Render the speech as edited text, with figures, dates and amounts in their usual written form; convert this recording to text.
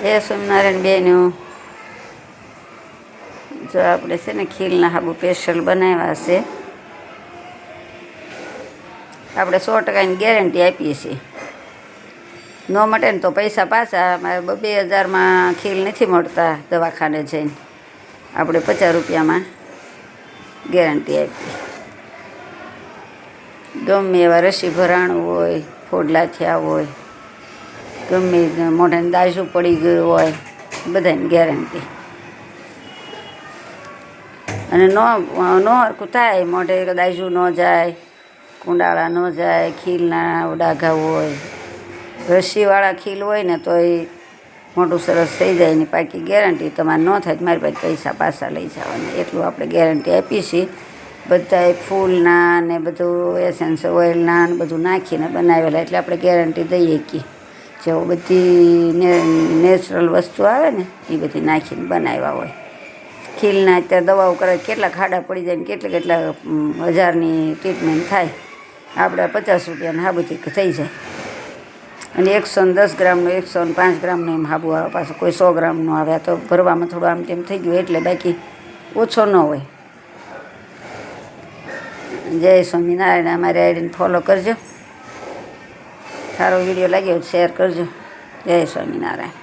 જય સ્વામિનારાયણ બેનું. જો આપણે છે ને ખીલના હાબુ સ્પેશિયલ બનાવ્યા છે. આપણે 100%ની ગેરંટી આપીએ છીએ. ન મટે ને તો પૈસા પાછા. મારે 2000માં ખીલ નથી મળતા દવાખાને જઈને. આપણે 50 રૂપિયામાં ગેરંટી આપીએ. ગમે એવા રસી ભરાણું હોય, ફોડલા થયા હોય, ગમે મોઢાને દાઝું પડી ગયું હોય, બધાની ગેરંટી. અને ન હરખું થાય, મોઢે દાઝું ન જાય, કુંડાળા ન જાય, ખીલના ડાઘા હોય, રસીવાળા ખીલ હોય ને તો એ મોટું સરસ થઈ જાય ને પાકી ગેરંટી. તમારે ન થાય તો મારી પાસે પૈસા પાછા લઈ જવાના, એટલું આપણે ગેરંટી આપીએ છીએ. બધાએ ફૂલના ને બધું એસેન્સ ઓઇલના ને બધું નાખીને બનાવેલા, એટલે આપણે ગેરંટી દઈએ કે જેવો બધી નેચરલ વસ્તુ આવે ને એ બધી નાખીને બનાવ્યા હોય. ખીલના અત્યારે દવાઓ કરે, કેટલા ખાડા પડી જાય ને કેટલા હજારની ટ્રીટમેન્ટ થાય. આપણે 50 રૂપિયાના હાબુથી થઈ જાય. અને 110 ગ્રામનો, 105 ગ્રામનો એમ હાબુ આવે. પાછું કોઈ 100 ગ્રામનો આવે. તો ભરવામાં થોડું આમ તેમ થઈ ગયું એટલે, બાકી ઓછો ન હોય. જય સ્વામિનારાયણ. અમારી આઈડીને ફોલો કરજો. સારો વિડીયો લાગ્યો શેર કરજો. જય સ્વામિનારાયણ.